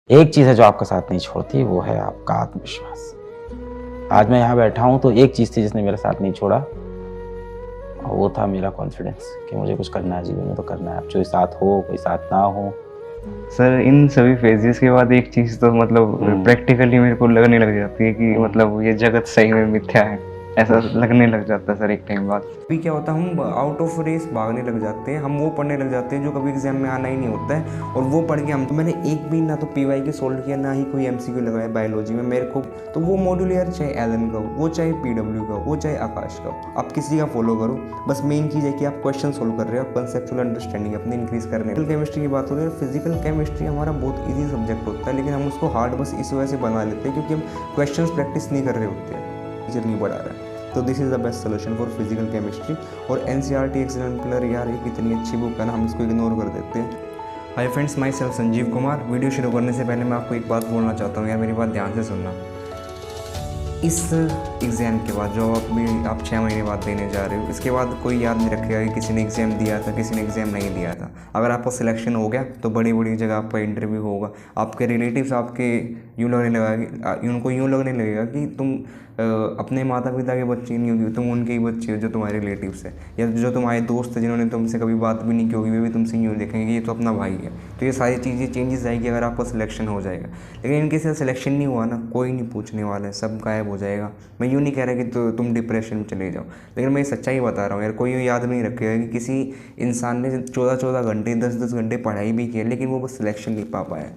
एक चीज़ है जो आपका साथ नहीं छोड़ती, वो है आपका आत्मविश्वास। आज मैं यहाँ बैठा हूँ तो एक चीज़ थी जिसने मेरा साथ नहीं छोड़ा और वो था मेरा कॉन्फिडेंस कि मुझे कुछ करना है जीवन में तो करना है। अब कोई साथ हो, कोई साथ ना हो। सर इन सभी फेजेस के बाद एक चीज़ तो मतलब प्रैक्टिकली मेरे को लगने लग जाती है कि मतलब ये जगत सही में मिथ्या है, ऐसा लगने लग जाता है सर एक टाइम बाद। अभी क्या होता है, हम आउट ऑफ रेस भागने लग जाते हैं, हम वो पढ़ने लग जाते हैं जो कभी एग्जाम में आना ही नहीं होता है, और वो पढ़ के हम तो मैंने एक भी ना तो पीवाई के सोल्व किया ना ही कोई एमसीक्यू लगाया बायोलॉजी में मेरे को। तो वो मॉड्यूल यार चाहे एलन का हो, वो चाहे पीडब्ल्यू का हो, वो चाहे आकाश का हो, आप किसी का फॉलो करो, बस मेन चीज़ है कि आप क्वेश्चन सोल्व कर रहे हो, आप कंसेप्चुअल अंडरस्टैंडिंग अपनी इंक्रीज कर रहे हैं। फिजिकल केमिस्ट्री की बात हो रही है, फिजिकल केमिस्ट्री हमारा बहुत ईजी सब्जेक्ट होता है, लेकिन हम उसको हार्ड बस इस वजह से बना लेते हैं क्योंकि हम क्वेश्चन प्रैक्टिस नहीं कर रहे होते हैं, टीचर नहीं पढ़ा रहा है। तो this is the best solution for physical chemistry. और एनसीईआरटी एक्सेलेंट यार एक इतनी अच्छी बुक है ना, हम इसको इग्नोर कर देते हैं। Hi friends, myself Sanjeev Kumar. Video शुरू करने से पहले मैं आपको एक बात बोलना चाहता हूँ यार, मेरी बात ध्यान से सुनना। इस एग्ज़ाम के बाद जो आप 6 महीने बाद देने जा रहे हो, इसके बाद कोई याद नहीं रखेगा कि किसी ने एग्ज़ाम दिया था, किसी ने एग्ज़ाम नहीं दिया था। अगर आपका सिलेक्शन हो गया तो बड़ी बड़ी जगह आपका इंटरव्यू होगा, आपके रिलेटिव्स आपके यूँ लगने लगेगा, उनको यूँ लगने लगेगा कि तुम अपने माता पिता के बच्चे नहीं होगी, तुम उनके ही बच्चे हो जो तुम्हारे रिलेटिव्स है, या जो तुम्हारे दोस्त है जिन्होंने तुमसे कभी बात भी नहीं की होगी, वे भी तुमसे यूँ देखेंगे कि ये तो अपना भाई है। तो ये सारी चीज़ें चेंजेस आएगी अगर आपका सिलेक्शन हो जाएगा। लेकिन इनके साथ सिलेक्शन नहीं हुआ ना, कोई नहीं पूछने वाला है, सब गायब हो जाएगा। मैं यूँ नहीं कह रहा कि तो तुम डिप्रेशन में चले जाओ, लेकिन मैं सच्चाई बता रहा हूँ यार। कोई याद नहीं रखेगा कि किसी इंसान ने 14-14 घंटे 10-10 घंटे पढ़ाई भी की है, लेकिन वो बस सिलेक्शन नहीं पा पाया।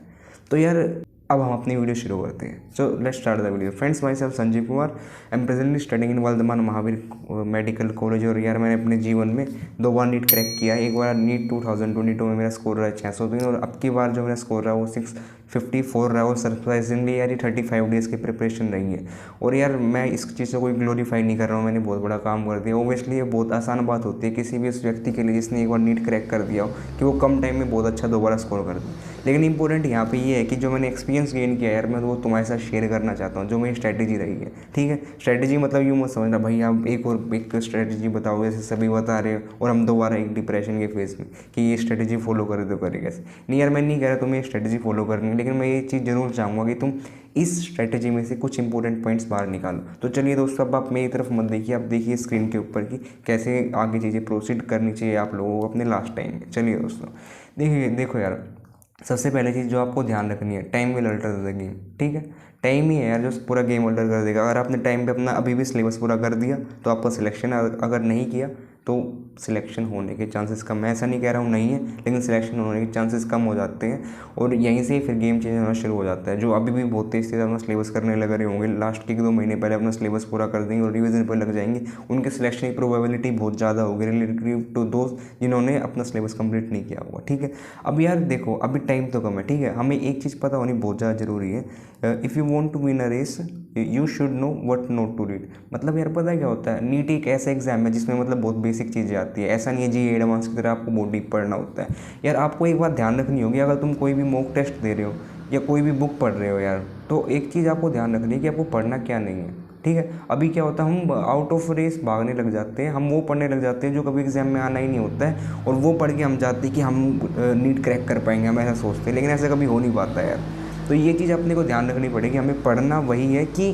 तो यार अब हम अपनी वीडियो शुरू करते हैं। So let's start the video. Friends, myself Sanjeev Kumar, I am presently studying in Vardhman Mahavir medical college. और यार मैंने अपने जीवन में 2 बार नीट क्रैक किया है। एक बार नीट 2022 में मेरा स्कोर रहा है 603, और अब की बार जो मेरा स्कोर रहा है वो 654 रहा है। और सरप्राइजिंगली यार ये 35 डेज़ की प्रिपरेशन रही है। और यार मैं इस चीज़ को कोई ग्लोरीफाई नहीं कर रहा हूँ, मैंने बहुत बड़ा काम कर दिया। ओबियसली ये बहुत आसान बात होती है किसी भी उस व्यक्ति के लिए जिसने एक बार नीट क्रैक कर दिया हो कि वो कम टाइम में बहुत अच्छा दोबारा स्कोर कर दे। लेकिन इंपॉर्टेंट यहाँ पे ये है कि जो मैंने एक्सपीरियंस गेन किया यार, मैं वो तुम्हारे साथ शेयर करना चाहता हूँ, जो मेरी स्ट्रैटेजी रही है। ठीक है, स्ट्रैटेजी मतलब यूँ मत समझना भाई आप एक स्ट्रैटेजी बताओ जैसे सभी बता रहे हो और हम दोबारा एक डिप्रेशन के फेज में कि ये स्ट्रैटेजी फॉलो करे तो करे कैसे। नहीं यार, मैं नहीं कह रहा तुम्हें स्ट्रैटेजी फॉलो करनी है, लेकिन मैं ये चीज़ जरूर चाहूँगा कि तुम इस स्ट्रैटेजी में से कुछ इंपॉर्टेंट पॉइंट्स बाहर निकालो। तो चलिए दोस्तों, अब आप मेरी तरफ मत देखिए, आप देखिए स्क्रीन के ऊपर कि कैसे आगे चीज़ें प्रोसीड करनी चाहिए आप लोगों को अपने लास्ट टाइम में। चलिए दोस्तों, देखो यार, सबसे पहले चीज़ जो आपको ध्यान रखनी है, time will alter the game. ठीक है, टाइम ही है यार जो पूरा गेम अल्टर कर देगा। अगर आपने टाइम पे अपना अभी भी सिलेबस पूरा कर दिया तो आपका सिलेक्शन, अगर नहीं किया तो सिलेक्शन होने के चांसेस कम है। ऐसा नहीं कह रहा हूँ नहीं है, लेकिन सिलेक्शन होने के चांसेस कम हो जाते हैं। और यहीं से ही फिर गेम चेंज होना शुरू हो जाता है। जो अभी भी बहुत तेज़ से अपना सिलेबस करने लग रहे होंगे, लास्ट के 2 महीने पहले अपना सिलेबस पूरा कर देंगे और रिवीजन पर लग जाएंगे, उनके सिलेक्शन की प्रोबेबिलिटी बहुत ज़्यादा होगी रिलेटिव टू दोस्त जिन्होंने अपना सिलेबस कंप्लीट नहीं किया होगा। ठीक है, अब यार देखो, अभी टाइम तो कम है। ठीक है, हमें एक चीज़ पता होनी बहुत ज़्यादा ज़रूरी है। If you want to win a race you should know what not to read. मतलब यार पता है क्या होता है, नीट एक ऐसा एग्जाम है जिसमें मतलब बहुत बेसिक चीज़ें आती है। ऐसा नहीं है जी एडवांस की तरह आपको बहुत डीप पढ़ना होता है। यार आपको एक बात ध्यान रखनी होगी, अगर तुम कोई भी मॉक टेस्ट दे रहे हो या कोई भी बुक पढ़ रहे हो यार, तो एक चीज़ आपको ध्यान रखनी है कि आपको पढ़ना क्या नहीं है। ठीक है, अभी क्या होता है, हम आउट ऑफ रेस भागने लग जाते हैं, हम वो पढ़ने लग जाते हैं जो कभी एग्जाम में आना ही नहीं होता है, और वो पढ़ के हम जाते हैं कि हम नीट क्रैक कर पाएंगे, हम ऐसा सोचते हैं, लेकिन ऐसा कभी हो नहीं पाता यार। तो ये चीज़ अपने को ध्यान रखनी पड़ेगी, हमें पढ़ना वही है कि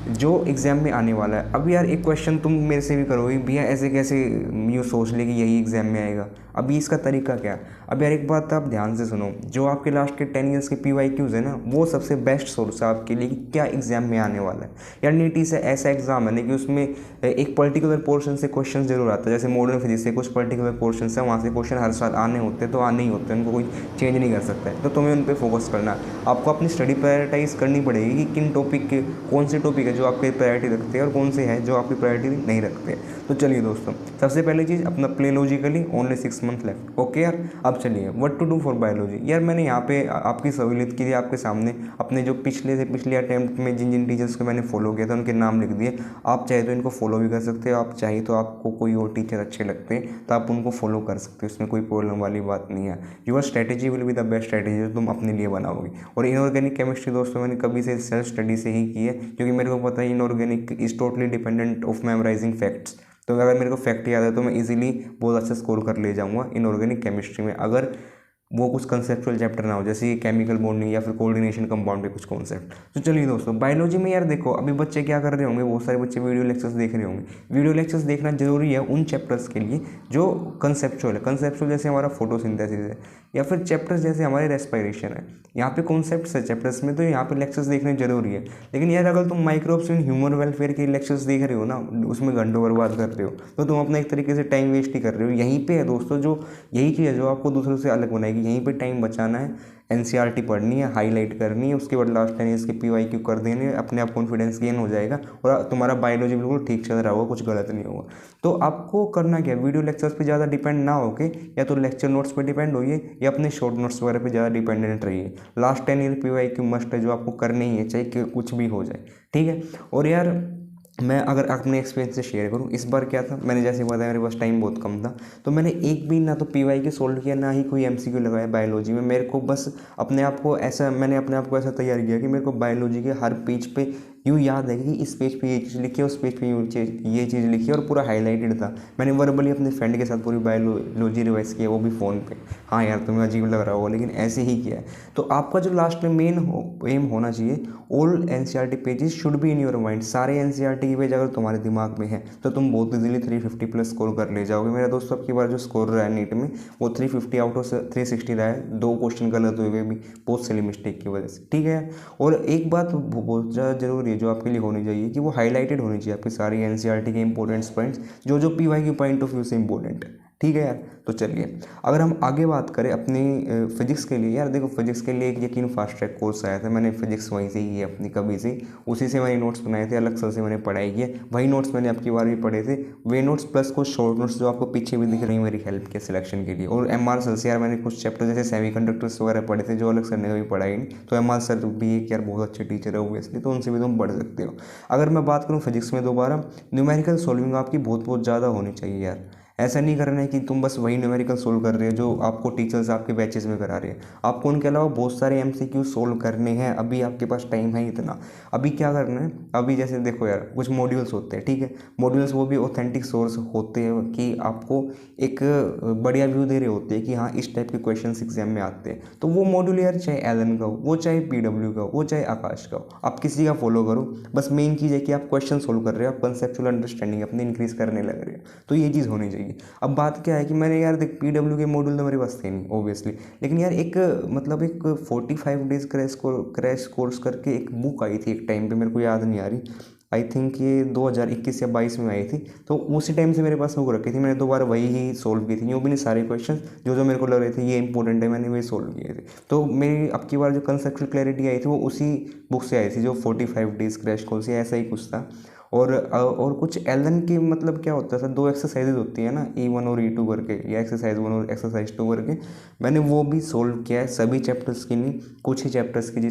जो एग्ज़ाम में आने वाला है। अब यार एक क्वेश्चन तुम मेरे से भी करोगे, भैया ऐसे कैसे यूँ सोच ले कि यही एग्ज़ाम में आएगा, अभी इसका तरीका क्या है। अब यार एक बात आप ध्यान से सुनो, जो आपके लास्ट के 10 ईयर्स के PYQs है ना, वो सबसे बेस्ट सोर्स है आपके लिए कि क्या एग्ज़ाम में आने वाला है। यार नीट से ऐसा एग्ज़ाम है ना कि उसमें एक पर्टिकुलर पोर्शन से क्वेश्चन जरूर आता है। जैसे मॉडर्न फिजिक्स से कुछ पर्टिकुलर पोर्शन है, वहाँ से क्वेश्चन हर साल आने होते हैं, तो आने ही होते हैं, उनको कोई चेंज नहीं कर सकता है। तो तुम्हें उन पर फोकस करना है, आपको अपनी स्टडी प्रायोरिटाइज करनी पड़ेगी कि किन टॉपिक के, कौन से टॉपिक है जो आपकी प्रायोरिटी रखते हैं और कौन से है जो आपकी प्रायोरिटी नहीं रखते। तो चलिए दोस्तों, सबसे पहली चीज़ अपना play logically only 6 month left. Okay यार, अब चलिए what to do for biology. यार मैंने यहाँ पे आपकी सहूलियत के लिए आपके सामने अपने जो पिछले अटैम्प्ट में जिन जिन टीचर्स को मैंने फॉलो किया था उनके नाम लिख दिए। आप चाहे तो इनको फॉलो भी कर सकते हो, आप चाहे तो आपको कोई और टीचर अच्छे लगते हैं तो आप उनको फॉलो कर सकते हो, इसमें कोई प्रॉब्लम वाली बात नहीं है। Your strategy will be the best strategy जो तुम अपने लिए बनाओगे। और इनऑर्गेनिक केमिस्ट्री दोस्तों मैंने कभी से सेल्फ स्टडी से ही की है, क्योंकि मेरे को पता है inorganic is totally dependent of memorising facts. तो अगर मेरे को फैक्ट याद है तो मैं इजीली बहुत अच्छा स्कोर कर ले जाऊंगा इनऑर्गेनिक केमिस्ट्री में। अगर वो कुछ कंसेप्चुअल चैप्टर ना हो, जैसे केमिकल बॉन्डिंग या फिर कोऑर्डिनेशन कंपाउंड के कुछ कॉन्सेप्ट। तो चलिए दोस्तों, बायोलॉजी में यार देखो अभी बच्चे क्या कर रहे होंगे, बहुत सारे बच्चे वीडियो लेक्चर्स देख रहे होंगे। वीडियो लेक्चर्स देखना जरूरी है उन चैप्टर्स के लिए जो कंसेप्चुअल है। कंसेप्चुअल जैसे हमारा फोटोसिंथेसिस है, या फिर चैप्टर्स जैसे हमारे रेस्पिरेशन है, यहाँ पे कॉन्सेप्ट्स है चैप्टर्स में, तो यहाँ पे लेक्चर्स देखने जरूरी है। लेकिन यार अगर तुम माइक्रोब्स इन ह्यूमन वेलफेयर के लेक्चर्स देख रहे हो ना, उसमें घंटों बर्बाद कर रहे हो, तो तुम अपना एक तरीके से टाइम वेस्ट ही कर रहे हो। यहीं पे है दोस्तों, जो यही चीज़ है जो आपको दूसरों से अलग बनाएगी। यहीं पे टाइम बचाना है, एनसीईआरटी पढ़नी है, हाईलाइट करनी है, उसके बाद लास्ट 10 ईयर्स के पीवाईक्यू कर देने, अपने आप कॉन्फिडेंस गेन हो जाएगा और तुम्हारा बायोलॉजी बिल्कुल ठीक चल रहा होगा, कुछ गलत नहीं होगा। तो आपको करना क्या, वीडियो लेक्चर्स पे ज़्यादा डिपेंड ना होके या तो लेक्चर नोट्स पे डिपेंड होइए या अपने शॉर्ट नोट्स वगैरह पे ज़्यादा डिपेंडेंट रहिए। लास्ट 10 ईयर पीवाईक्यू मस्ट है, जो आपको करनी ही है, चाहे कुछ भी हो जाए, ठीक है। और यार मैं अगर अपने एक्सपीरियंस से शेयर करूं, इस बार क्या था, मैंने जैसे बताया मेरे पास टाइम बहुत कम था, तो मैंने एक भी ना तो पीवाईक्यू सोल्व किया, ना ही कोई एमसीक्यू लगाया बायोलॉजी में। मेरे को बस मैंने अपने आप को ऐसा तैयार किया कि मेरे को बायोलॉजी के हर पेज पे यूँ याद है कि इस पेज पे ये चीज़ लिखी है, उस पेज पे ये चीज़ लिखी है, और पूरा हाईलाइटेड था। मैंने वर्बली अपने फ्रेंड के साथ पूरी बायोलॉजी रिवाइज किया, वो भी फ़ोन पे। हाँ यार तुम्हें अजीब लग रहा होगा, लेकिन ऐसे ही किया है। तो आपका जो लास्ट में मेन एम होना चाहिए, all NCERT pages should be in your mind. सारे एनसीईआरटी के पेज अगर तुम्हारे दिमाग में है तो तुम बहुत इजीली 350+ स्कोर कर ले जाओगे। मेरा दोस्त अब की बार जो स्कोर रहा है नीट में, वो 350 आउट ऑफ 360 रहा है, 2 क्वेश्चन गलत हुए भी बहुत सिली मिस्टेक की वजह से, ठीक है। और एक बात बहुत ज़्यादा जरूरी है जो आपके लिए होनी चाहिए, कि वो हाईलाइटेड होनी चाहिए आपकी सारी एनसीईआरटी के इंपॉर्टेंट पॉइंट्स, जो पीवाईक्यू पॉइंट ऑफ व्यू से इंपॉर्टेंट है, ठीक है यार। तो चलिए अगर हम आगे बात करें अपनी फिजिक्स के लिए, यार देखो फिजिक्स के लिए एक यकीन फास्ट ट्रैक कोर्स आया था। मैंने फिजिक्स वहीं से ही है अपनी, कभी से उसी से मैंने नोट्स बनाए थे, अलग सर से मैंने पढ़ाई की है, वही नोट्स मैंने आपकी बार भी पढ़े थे। वे नोट्स प्लस कुछ शॉर्ट नोट्स जो आपको पीछे भी दिख रही मेरी हेल्प के सिलेक्शन के लिए। और एम आर सर से यार मैंने कुछ चैप्टर जैसे सेमीकंडक्टर्स वगैरह पढ़े थे, जो अलग सर ने कभी पढ़ाई नहीं। तो एम आर सर भी एक यार बहुत अच्छे टीचर है ओबियसली, तो उनसे भी तुम पढ़ सकते हो। अगर मैं बात करूँ फिजिक्स में दोबारा, न्यूमेरिकल सॉल्विंग आपकी बहुत ज़्यादा होनी चाहिए यार। ऐसा नहीं करना है कि तुम बस वही न्यूमेरिकल सोल्व कर रहे हो जो आपको टीचर्स आपके बैचेस में करा रहे हैं। आपको उनके अलावा बहुत सारे एमसीक्यू सोल्व करने हैं। अभी आपके पास टाइम है इतना, अभी क्या करना है, अभी जैसे देखो यार कुछ मॉड्यूल्स होते हैं, ठीक है। मॉड्यूल्स वो भी ऑथेंटिक सोर्स होते हैं कि आपको एक बढ़िया व्यू दे रहे होते हैं कि हाँ इस टाइप के क्वेश्चन एग्जाम में आते हैं। तो वो मॉड्यूल यार चाहे एलन का हो, वो चाहे पीडब्ल्यू का हो, वो चाहे आकाश का हो, आप किसी का फॉलो करो। बस मेन चीज़ है कि आप क्वेश्चन सोल्व कर रहे हो, आप कंसेप्चुअल अंडरस्टैंडिंग अपनी इंक्रीज करने लग रहे हो, तो ये चीज़ होनी चाहिए। अब बात क्या है कि मैंने यार देख पीडब्ल्यू के मॉड्यूल तो मेरे पास थे नहीं ओबियसली, लेकिन यार एक 45 डेज क्रैश कोर्स करके एक बुक आई थी एक टाइम पे, मेरे को याद नहीं आ रही, आई थिंक ये 2021 या 22 में आई थी। तो उसी टाइम से मेरे पास बुक रखी थी, मैंने दोबारा वही ही सोल्व की थी। यूँ भी नहीं, सारे क्वेश्चन जो मेरे को लग रहे थे ये इंपॉर्टेंट है, मैंने वही सोल्व किए थे। तो मेरी अब की बार जो कंसेप्चुअल क्लैरिटी आई थी वो उसी बुक से आई थी, जो 45 डेज क्रैश कोर्स या ऐसा ही कुछ था। और कुछ एलन की मतलब क्या होता है, 2 एक्सरसाइजेज होती है ना, E1 और E2 करके, या एक्सरसाइज 1 और एक्सरसाइज 2 करके, मैंने वो भी सोल्व किया है। सभी चैप्टर्स की नहीं, कुछ ही चैप्टर्स की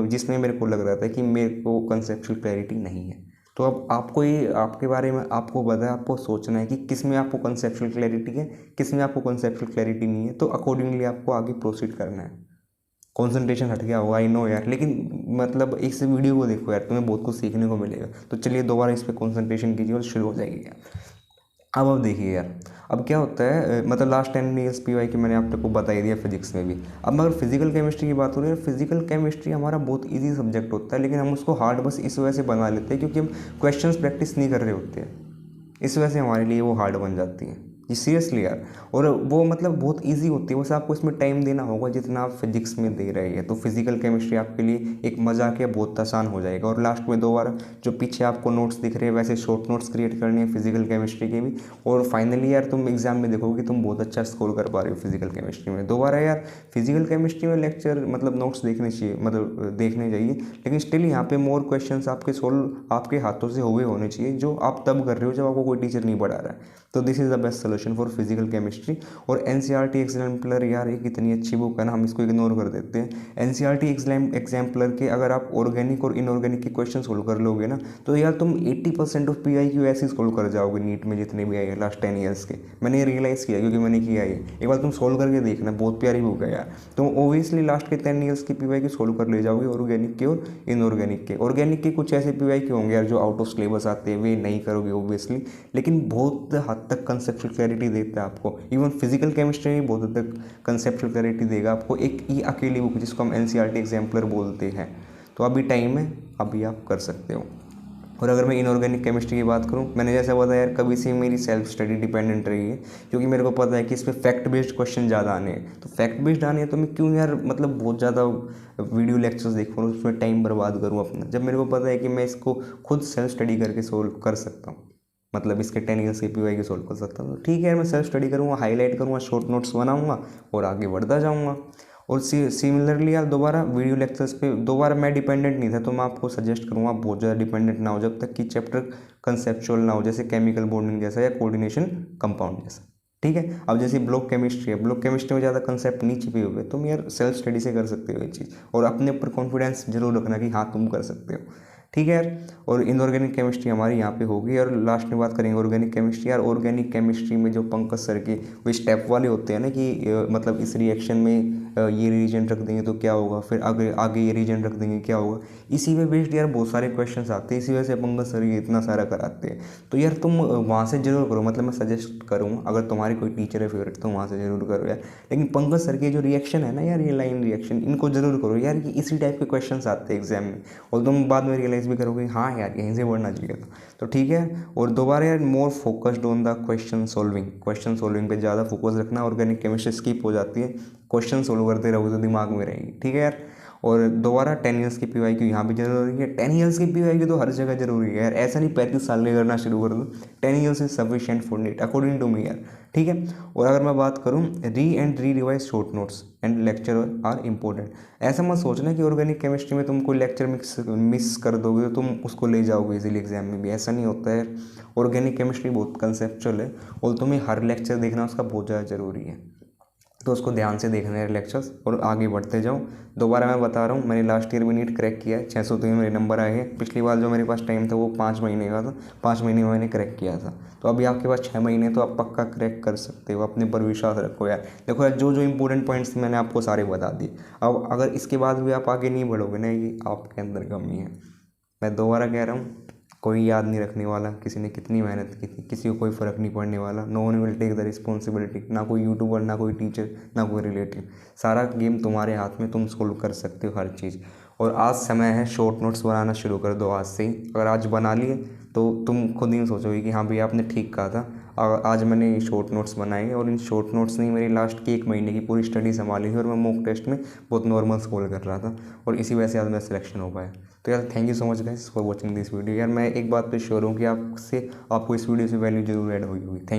जिसमें मेरे को लग रहा था कि मेरे को कंसेप्चुअल क्लैरिटी नहीं है। तो अब आपको ये आपके बारे में आपको पता है, आपको सोचना है कि किस में आपको कंसेप्चुअल क्लैरिटी है, किस में आपको कंसेप्चुअल क्लैरिटी नहीं है। तो अकॉर्डिंगली आपको आगे प्रोसीड करना है। कॉन्सेंट्रेशन हट गया होगा, आई नो यार, लेकिन मतलब इस वीडियो को देखो यार, तुम्हें बहुत कुछ सीखने को मिलेगा। तो चलिए दोबारा इस पर कॉन्सेंट्रेशन कीजिए और शुरू हो जाएगी यार। अब देखिए यार, अब क्या होता है, मतलब लास्ट 10 ईयर्स पीवाई की मैंने आप तक को बता ही दिया फिजिक्स में भी। अब मगर फिजिकल केमिस्ट्री की बात हो रही है, फिजिकल केमिस्ट्री हमारा बहुत इजी सब्जेक्ट होता है, लेकिन हम उसको हार्ड बस इस वजह से बना लेते हैं क्योंकि हम क्वेश्चंस प्रैक्टिस नहीं कर रहे होते हैं, इस वजह से हमारे लिए वो हार्ड बन जाती है। ये सीरियसली यार, और वो मतलब बहुत इजी होती है, बस आपको इसमें टाइम देना होगा जितना आप फिजिक्स में दे रहे हैं। तो फिजिकल केमिस्ट्री आपके लिए एक मजाक या बहुत आसान हो जाएगा। और लास्ट में दोबारा जो पीछे आपको नोट्स दिख रहे हैं वैसे शॉर्ट नोट्स क्रिएट करनी है फिजिकल केमिस्ट्री के भी। और फाइनली यार तुम एग्जाम में देखोगे कि तुम बहुत अच्छा स्कोर कर पा रहे हो फिजिकल केमिस्ट्री में। दोबारा यार फिजिकल केमिस्ट्री में लेक्चर मतलब नोट्स देखने चाहिए, मतलब देखने चाहिए, लेकिन स्टिल यहाँ पे मोर क्वेश्चंस आपके सोल्व आपके हाथों से हुए होने चाहिए, जो आप तब कर रहे हो जब आपको कोई टीचर नहीं पढ़ा रहा है। तो this is the best solution for physical chemistry. और एनसीईआरटी एग्जाम्पलर यार एक इतनी अच्छी बुक है ना, हम इसको इग्नोर कर देते हैं। एनसीईआरटी एग्जाम्पलर के अगर आप ऑर्गेनिक और इनऑर्गेनिक के क्वेश्चन सोल्व कर लोगे ना, तो यार तुम 80% ऑफ पीआईक्यू ऐसे सोल्व कर जाओगे नीट में जितने भी आए हैं लास्ट 10 ईयर्स के। मैंने ये रियलाइज़ किया क्योंकि मैंने किया है, एक बार तुम सोल्व करके देखना, बहुत प्यारी बुक है यार। तुम ओबियसली लास्ट के 10 ईयर्स की पीआईक्यू सोल्व कर ले जाओगे, ऑर्गेनिक के और इनऑर्गेनिक के। ऑर्गेनिक के कुछ ऐसे पीआईक्यू होंगे यार जो आउट ऑफ सिलेबस आते हैं, वे नहीं करोगे ओबियसली, लेकिन बहुत हद तक कंसेप्चुअल क्लैरिटी देता है आपको। इवन फिजिकल केमिस्ट्री में बहुत हद तक कंसेप्चुअल क्लैरिटी देगा आपको, एक ये अकेली बुक जिसको हम NCERT एग्जाम्पलर बोलते हैं। तो अभी टाइम है, अभी आप कर सकते हो। और अगर मैं इनऑर्गेनिक केमिस्ट्री की बात करूं, मैंने जैसा बताया यार, कभी से मेरी सेल्फ स्टडी डिपेंडेंट रही है, क्योंकि मेरे को पता है कि इसमें फैक्ट बेस्ड क्वेश्चन ज़्यादा आने हैं। तो फैक्ट बेस्ड आने हैं तो मैं क्यों यार मतलब बहुत ज़्यादा वीडियो लेक्चर्स देखूँ, उसमें टाइम बर्बाद करूँ अपना, जब मेरे को पता है कि मैं इसको खुद सेल्फ स्टडी करके सोल्व कर सकता हूँ। मतलब इसके 10 ईयर्स के PY के सोल्व कर सकता हूँ। तो ठीक है यार, मैं सेल्फ स्टडी करूँगा, हाईलाइट करूँगा, शॉर्ट नोट्स बनाऊँगा और आगे बढ़ता जाऊँगा। और सिमिलरली यार दोबारा वीडियो लेक्चर्स पे दोबारा मैं डिपेंडेंट नहीं था, तो मैं आपको सजेस्ट करूँगा बहुत ज़्यादा डिपेंडेंट ना हो, जब तक कि चैप्टर कंसेप्चुअल ना हो, जैसे केमिकल बॉन्डिंग जैसा या कोऑर्डिनेशन कंपाउंड जैसा। ठीक है, अब जैसे ब्लॉक केमिस्ट्री है, ब्लॉक केमिस्ट्री में ज़्यादा कंसेप्ट नहीं छिपे हुए, तुम यार सेल्फ स्टडी से कर सकते हो ये चीज़, और अपने ऊपर कॉन्फिडेंस जरूर रखना कि हाँ तुम कर सकते हो। ठीक है यार, और इनऑर्गेनिक केमिस्ट्री हमारी यहाँ पे होगी। और लास्ट में बात करेंगे ऑर्गेनिक केमिस्ट्री। यार ऑर्गेनिक केमिस्ट्री में जो पंकज सर के वो स्टेप वाले होते हैं ना कि मतलब इस रिएक्शन में ये रिएजेंट रख देंगे तो क्या होगा, फिर आगे आगे ये रिएजेंट रख देंगे क्या होगा, इसी पे बेस्ड यार बहुत सारे क्वेश्चंस आते हैं। इसी वजह से पंकज सर ये इतना सारा कराते हैं। तो यार तुम वहाँ से जरूर करो, मतलब मैं सजेस्ट करूँ, अगर तुम्हारी कोई टीचर है फेवरेट तो वहाँ से जरूर करो यार। लेकिन पंकज सर के जो रिएक्शन है ना यार, ये लाइन रिएक्शन, इनको जरूर करो यार, कि इसी टाइप के क्वेश्चन आते हैं एग्जाम में, और तुम बाद में रियलाइज़ भी करोगे हाँ यार यहीं से बढ़ना चाहिए था। तो ठीक है, और दोबारा यार more focused on the question solving पे ज़्यादा फोकस रखना। ऑर्गेनिक केमिस्ट्री स्किप हो जाती है, क्वेश्चन सोल्व करते रहोगे तो दिमाग में रहेगी। ठीक है यार, और दोबारा 10 ईयर्स की PYQ यहाँ भी जरूरी है। 10 ईयर्स की PYQ तो हर जगह जरूरी है यार, ऐसा नहीं 35 साल में करना शुरू कर दो। 10 years is sufficient for NEET according to me यार। ठीक है, और अगर मैं बात करूँ re revise short notes and lecture are important. ऐसा मत सोचना कि ऑर्गेनिक केमिस्ट्री में तुम कोई लेक्चर मिस कर दोगे तो तुम उसको ले जाओगे इजीली एग्जाम में भी, ऐसा नहीं होता है। ऑर्गेनिक केमिस्ट्री बहुत कंसेप्चुअल है और तुम्हें हर लेक्चर देखना उसका बहुत ज़्यादा ज़रूरी है, तो उसको ध्यान से देखना है लेक्चर्स और आगे बढ़ते जाओ। दोबारा मैं बता रहा हूँ, मैंने लास्ट ईयर भी नीट क्रैक किया है, 603 मेरे नंबर आए हैं। पिछली बार जो मेरे पास टाइम था वो 5 महीने का था, 5 महीने में मैंने क्रैक किया था। तो अभी आपके पास 6 महीने, तो आप पक्का क्रैक कर सकते हो, अपने पर विश्वास रखो यार। देखो यार, जो जो इंपॉर्टेंट पॉइंट्स मैंने आपको सारे बता दिए। अब अगर इसके बाद भी आप आगे नहीं बढ़ोगे ना, ये आपके अंदर कमी है। मैं दोबारा कह रहा हूँ, कोई याद नहीं रखने वाला किसी ने कितनी मेहनत की थी, किसी को कोई फ़र्क नहीं पड़ने वाला। No one will take the responsibility, ना कोई यूट्यूबर, ना कोई टीचर, ना कोई रिलेटिव। सारा गेम तुम्हारे हाथ में, तुम सोल्व कर सकते हो हर चीज़। और आज समय है, शॉर्ट नोट्स बनाना शुरू कर दो आज से ही। अगर आज बना लिए तो तुम खुद ही सोचोगे कि हाँ भैया आपने ठीक कहा था। आज मैंने शॉर्ट नोट्स बनाए, और इन शॉर्ट नोट्स ने मेरी लास्ट की 1 महीने की पूरी स्टडी संभाली थी, और मैं मॉक टेस्ट में बहुत नॉर्मल स्कोर कर रहा था, और इसी वजह से आज मेरा सिलेक्शन हो पाया। तो यार thank you so much guys for watching this video. यार मैं एक बात पे श्योर हूँ कि आपको इस वीडियो से वैल्यू जरूर ऐड हुई होगी। थैंक